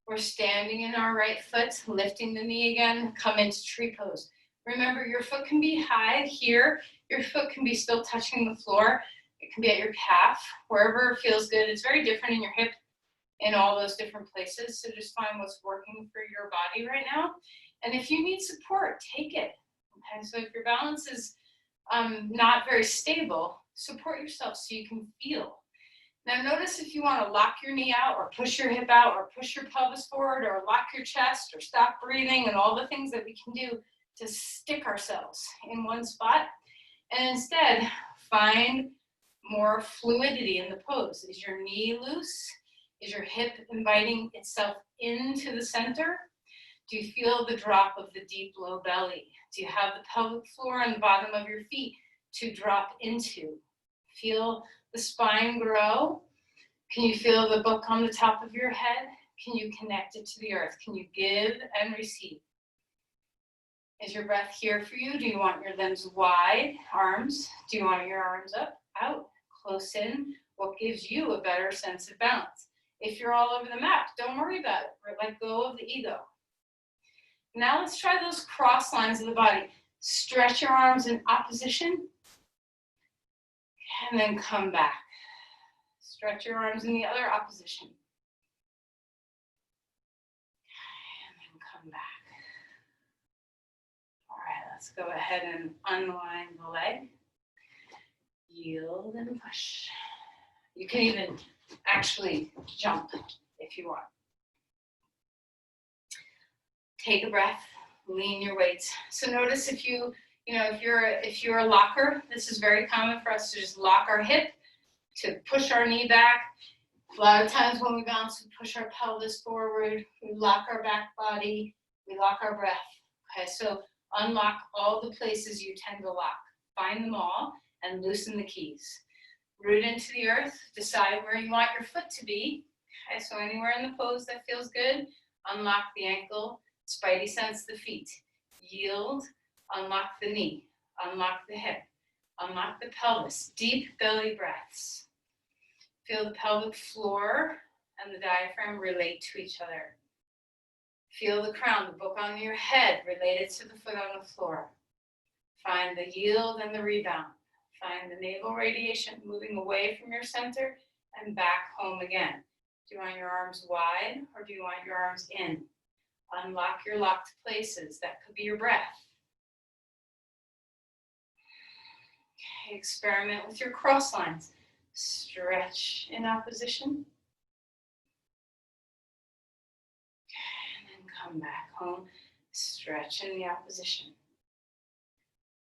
We're standing in our right foot, lifting the knee again. Come into tree pose. Remember, your foot can be high here. Your foot can be still touching the floor. It can be at your calf, wherever feels good. It's very different in your hip in all those different places. So just find what's working for your body right now. And if you need support, take it. Okay, so if your balance is not very stable, support yourself so you can feel. Now notice if you want to lock your knee out or push your hip out or push your pelvis forward or lock your chest or stop breathing and all the things that we can do to stick ourselves in one spot. And instead, find more fluidity in the pose. Is your knee loose? Is your hip inviting itself into the center? Do you feel the drop of the deep low belly? Do you have the pelvic floor and the bottom of your feet to drop into? Feel the spine grow. Can you feel the book on the top of your head? Can you connect it to the earth? Can you give and receive? Is your breath here for you? Do you want your limbs wide, arms? Do you want your arms up, out, close in? What gives you a better sense of balance? If you're all over the map, don't worry about it. Let go of the ego. Now let's try those cross lines of the body. Stretch your arms in opposition. And then come back. Stretch your arms in the other opposition. And then come back. All right, let's go ahead and unwind the leg. Yield and push. You can even actually jump if you want. Take a breath, lean your weight. So notice if you're a locker, this is very common for us to just lock our hip to push our knee back. A lot of times when we bounce, we push our pelvis forward, we lock our back body, we lock our breath. Okay, so unlock all the places you tend to lock. Find them all and loosen the keys. Root into the earth, decide where you want your foot to be. Okay, so anywhere in the pose that feels good, unlock the ankle, spidey sense the feet. Yield, unlock the knee, unlock the hip, unlock the pelvis. Deep belly breaths. Feel the pelvic floor and the diaphragm relate to each other. Feel the crown, the book on your head related to the foot on the floor. Find the yield and the rebound. Find the navel radiation moving away from your center and back home again. Do you want your arms wide or do you want your arms in? Unlock your locked places. That could be your breath. Okay, experiment with your cross lines. Stretch in opposition. And then come back home. Stretch in the opposition.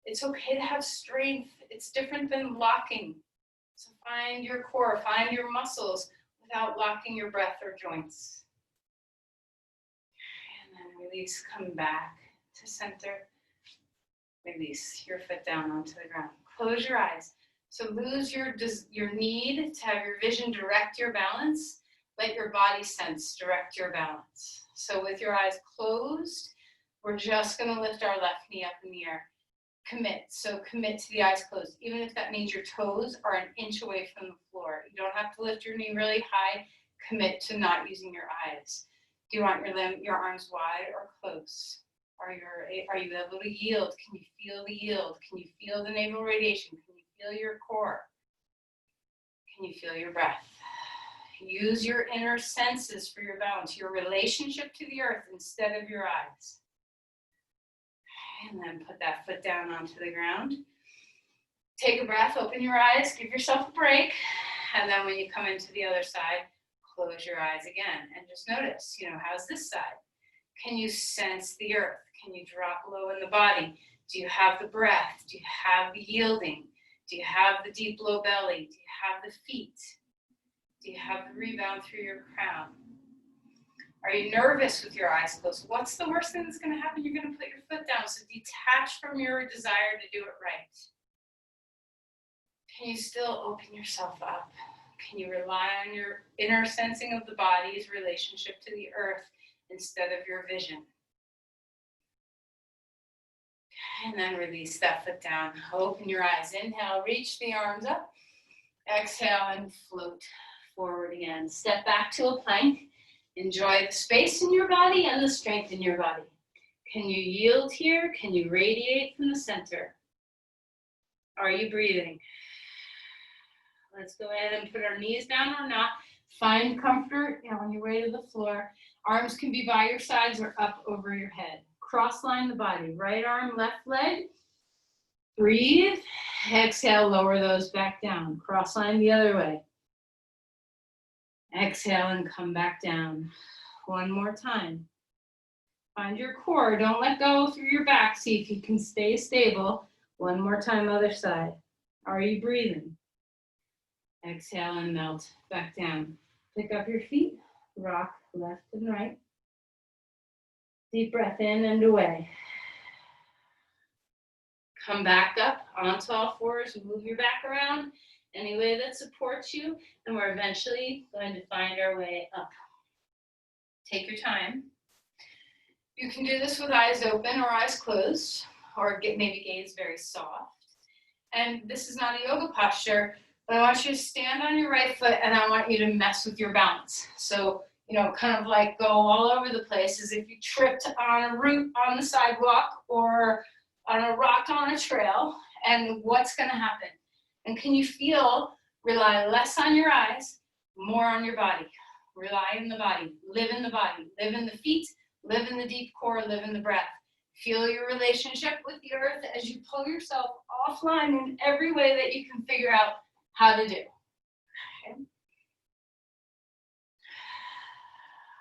It's okay to have strength. It's different than locking. So find your core, find your muscles without locking your breath or joints. And then release, come back to center. Release your foot down onto the ground. Close your eyes. So lose your need to have your vision direct your balance. Let your body sense direct your balance. So with your eyes closed, we're just going to lift our left knee up in the air. Commit. So commit to the eyes closed, even if that means your toes are an inch away from the floor. You don't have to lift your knee really high. Commit to not using your eyes. Do you want your arms wide or close? Are you able to yield? Can you feel the yield? Can you feel the navel radiation? Can you feel your core? Can you feel your breath? Use your inner senses for your balance, your relationship to the earth instead of your eyes. And then put that foot down onto the ground. Take a breath, open your eyes, give yourself a break. And then when you come into the other side, close your eyes again. And just notice, how's this side? Can you sense the earth? Can you drop low in the body? Do you have the breath? Do you have the yielding? Do you have the deep low belly? Do you have the feet? Do you have the rebound through your crown? Are you nervous with your eyes closed? What's the worst thing that's going to happen? You're going to put your foot down. So detach from your desire to do it right. Can you still open yourself up? Can you rely on your inner sensing of the body's relationship to the earth instead of your vision? And then release that foot down. Open your eyes. Inhale, reach the arms up. Exhale and float forward again. Step back to a plank. Enjoy the space in your body and the strength in your body. Can you yield here? Can you radiate from the center? Are you breathing? Let's go ahead and put our knees down or not. Find comfort on your way to the floor. Arms can be by your sides or up over your head. Cross-line the body. Right arm, left leg. Breathe. Exhale, lower those back down. Cross-line the other way. Exhale and come back down. One more time. Find your core. Don't let go through your back. See if you can stay stable. One more time, other side. Are you breathing? Exhale and melt back down. Pick up your feet. Rock left and right. Deep breath in and away. Come back up onto all fours. Move your back around any way that supports you. And we're eventually going to find our way up. Take your time. You can do this with eyes open or eyes closed, or maybe gaze very soft. And this is not a yoga posture, but I want you to stand on your right foot and I want you to mess with your balance. So, kind of like go all over the place as if you tripped on a root on the sidewalk or on a rock on a trail. And what's going to happen? And can you feel, rely less on your eyes, more on your body. Rely in the body, live in the body, live in the feet, live in the deep core, live in the breath. Feel your relationship with the earth as you pull yourself offline in every way that you can figure out how to do. Okay.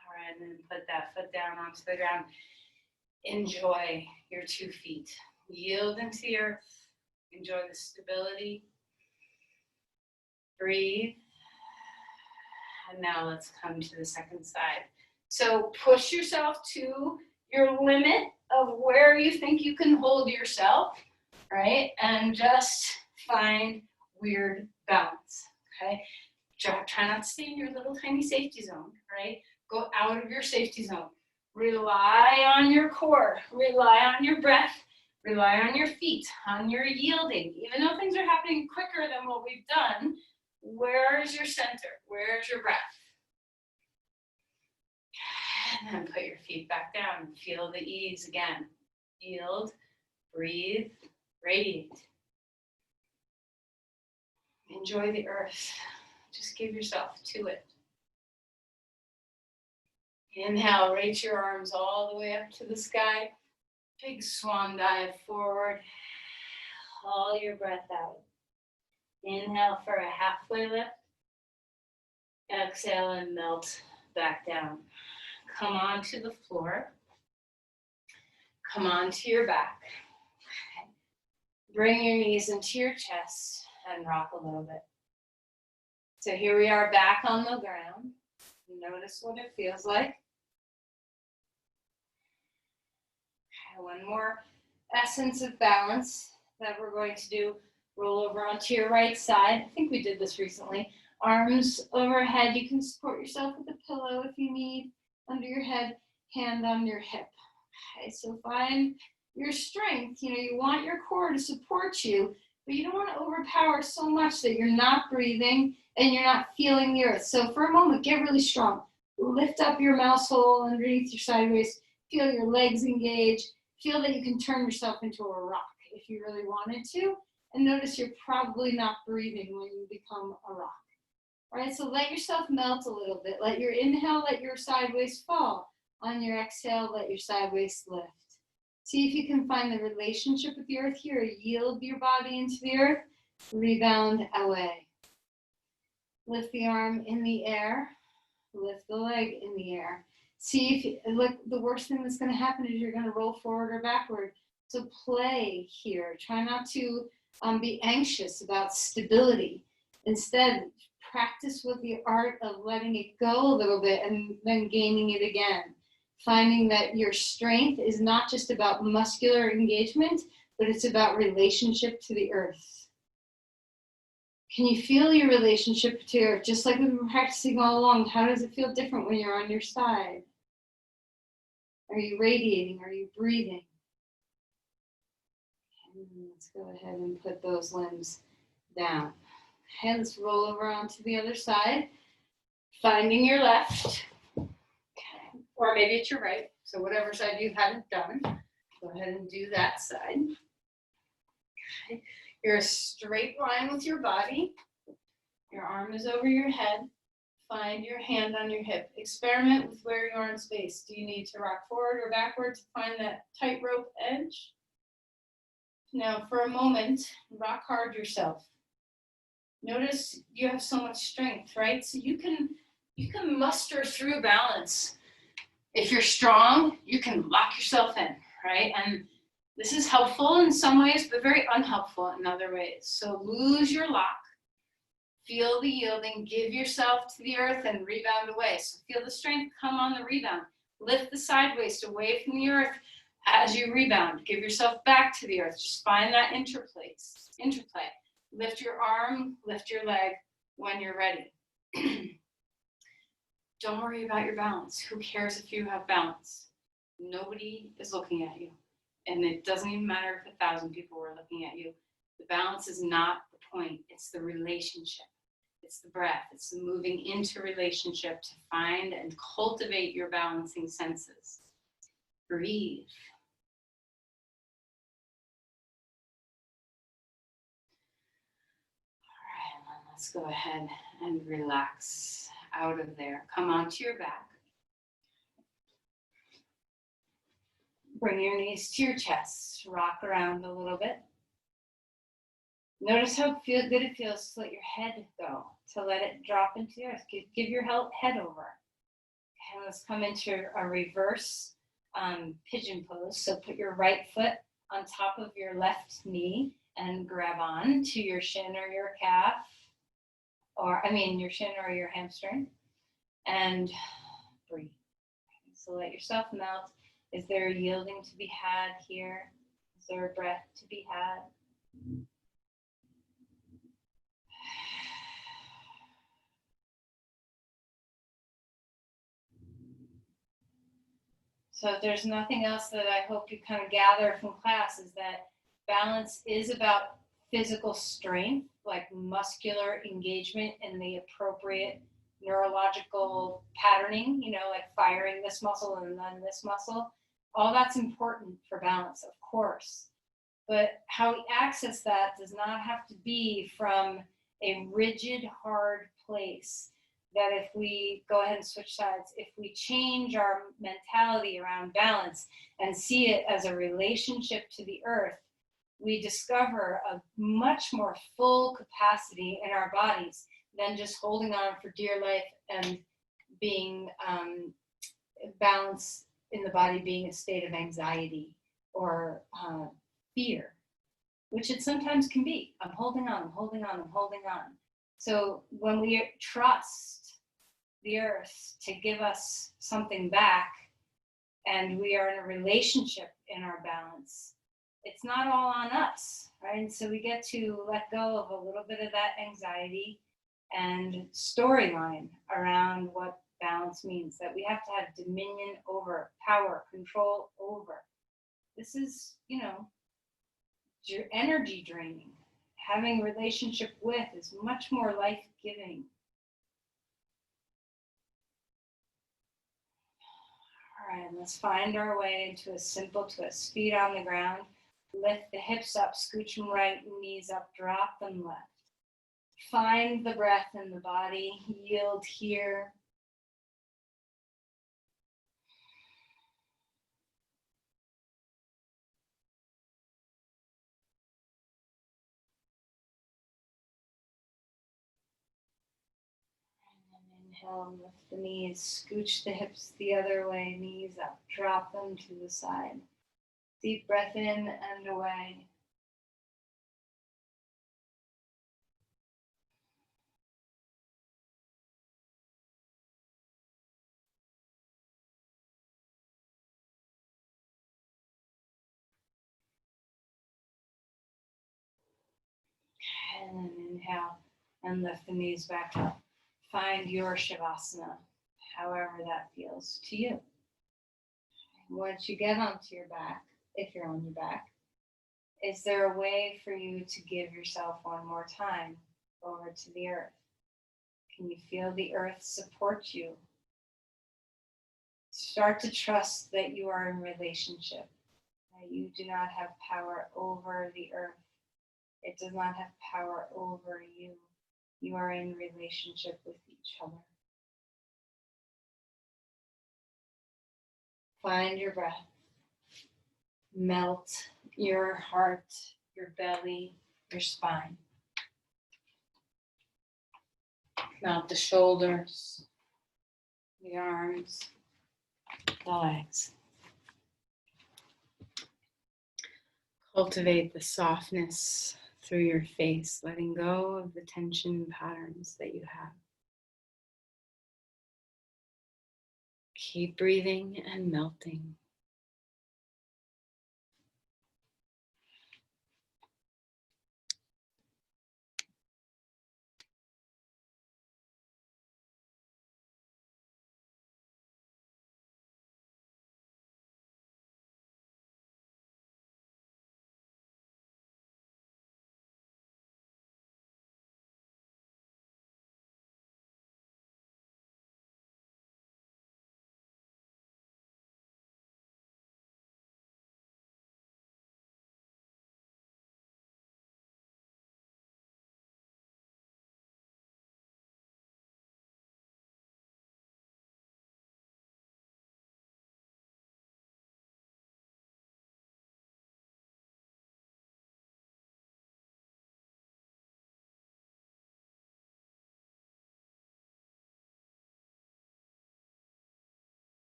All right, and then put that foot down onto the ground. Enjoy your 2 feet. Yield into the earth. Enjoy the stability. Breathe. And now let's come to the second side. So push yourself to your limit of where you think you can hold yourself, right? And just find weird balance, okay? Try not to stay in your little tiny safety zone, right? Go out of your safety zone. Rely on your core, rely on your breath, rely on your feet, on your yielding. Even though things are happening quicker than what we've done, where's your center? Where's your breath? And then put your feet back down. Feel the ease again. Yield, breathe, radiate. Enjoy the earth. Just give yourself to it. Inhale, reach your arms all the way up to the sky. Big swan dive forward. Haul your breath out. Inhale for a halfway lift. Exhale and melt back down. Come onto the floor. Come onto your back. Okay. Bring your knees into your chest and rock a little bit. So here we are back on the ground. Notice what it feels like. Okay, one more essence of balance that we're going to do. Roll over onto your right side. I think we did this recently. Arms overhead. You can support yourself with a pillow if you need. Under your head, hand on your hip. Okay, so find your strength. You know, you want your core to support you, but you don't want to overpower so much that you're not breathing and you're not feeling the earth. So for a moment, get really strong. Lift up your mouse hole underneath your sideways. Feel your legs engage. Feel that you can turn yourself into a rock if you really wanted to. And notice you're probably not breathing when you become a rock. All right, so let yourself melt a little bit. Let your inhale, let your sideways fall. On your exhale, let your sideways lift. See if you can find the relationship with the earth here. Yield your body into the earth, rebound away. Lift the arm in the air, lift the leg in the air. See if you, look, the worst thing that's going to happen is you're going to roll forward or backward. So play here. Try not to be anxious about stability. Instead, practice with the art of letting it go a little bit and then gaining it again. Finding that your strength is not just about muscular engagement, but it's about relationship to the earth. Can you feel your relationship to earth? Just like we've been practicing all along, how does it feel different when you're on your side? Are you radiating? Are you breathing? And let's go ahead and put those limbs down. Okay, let's roll over onto the other side. Finding your left. Okay. Or maybe it's your right. So whatever side you haven't done, go ahead and do that side. Okay. You're a straight line with your body. Your arm is over your head. Find your hand on your hip. Experiment with where you are in space. Do you need to rock forward or backward to find that tightrope edge? Now, for a moment, rock hard yourself. Notice you have so much strength, right? So you can muster through balance. If you're strong, you can lock yourself in, right? And this is helpful in some ways, but very unhelpful in other ways. So lose your lock, feel the yielding, give yourself to the earth and rebound away. So feel the strength come on the rebound. Lift the side waist away from the earth as you rebound. Give yourself back to the earth. Just find that interplay. Lift your arm, lift your leg when you're ready. Don't worry about your balance. Who cares if you have balance? Nobody is looking at you. And it doesn't even matter if 1,000 people were looking at you. The balance is not the point. It's the relationship. It's the breath. It's the moving into relationship to find and cultivate your balancing senses. Breathe. Let's go ahead and relax out of there. Come onto your back. Bring your knees to your chest. Rock around a little bit. Notice how good it feels to let your head go, to let it drop into the earth. Give your head over. Okay, let's come into a reverse pigeon pose. So put your right foot on top of your left knee and grab on to your shin or your calf. or your shin or your hamstring, and breathe. So let yourself melt. Is there yielding to be had here? Is there a breath to be had? So if there's nothing else that I hope you kind of gather from class, is that balance is about physical strength, like muscular engagement and the appropriate neurological patterning, like firing this muscle and then this muscle. All that's important for balance, of course. But how we access that does not have to be from a rigid, hard place. That if we go ahead and switch sides, if we change our mentality around balance and see it as a relationship to the earth, we discover a much more full capacity in our bodies than just holding on for dear life and being balance in the body being a state of anxiety or fear, which it sometimes can be. I'm holding on, I'm holding on, I'm holding on. So when we trust the earth to give us something back and we are in a relationship in our balance, it's not all on us, right? And so we get to let go of a little bit of that anxiety and storyline around what balance means, that we have to have dominion over, power, control over. This is, your energy draining. Having a relationship with is much more life-giving. All right, let's find our way into a simple twist. Feet on the ground, lift the hips up, scooch them right, knees up, drop them left. Find the breath in the body, yield here. Inhale, lift the knees, scooch the hips the other way, knees up, drop them to the side. Deep breath in and away. And then inhale and lift the knees back up. Find your Shavasana, however that feels to you. Once you get onto your back, if you're on your back, is there a way for you to give yourself one more time over to the earth? Can you feel the earth support you? Start to trust that you are in relationship, that you do not have power over the earth. It does not have power over you. You are in relationship with each other. Find your breath. Melt your heart, your belly, your spine. Melt the shoulders, the arms, the legs. Cultivate the softness through your face, letting go of the tension patterns that you have. Keep breathing and melting.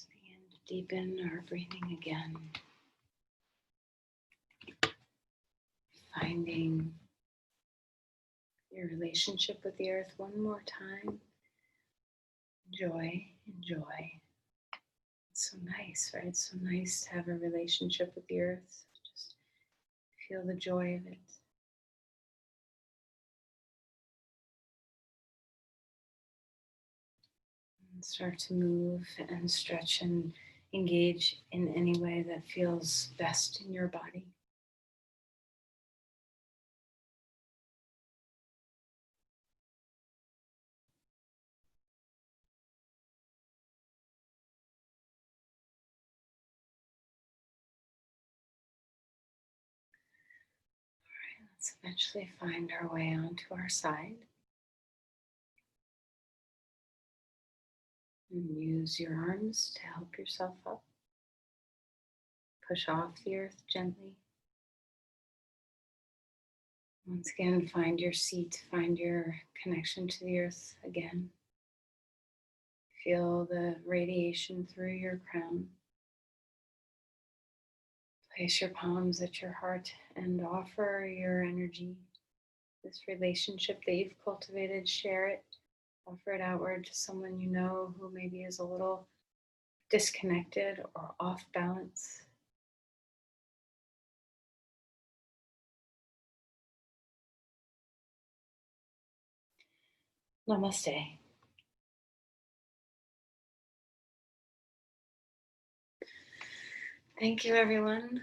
Let's begin to deepen our breathing again. Finding your relationship with the earth one more time. Enjoy, enjoy. It's so nice, right? It's so nice to have a relationship with the earth. Just feel the joy of it. And start to move and stretch and engage in any way that feels best in your body. Let's eventually find our way onto our side. And use your arms to help yourself up. Push off the earth gently. Once again, find your seat, find your connection to the earth again. Feel the radiation through your crown. Place your palms at your heart and offer your energy, this relationship that you've cultivated, share it, offer it outward to someone you know who maybe is a little disconnected or off balance. Namaste. Thank you, everyone.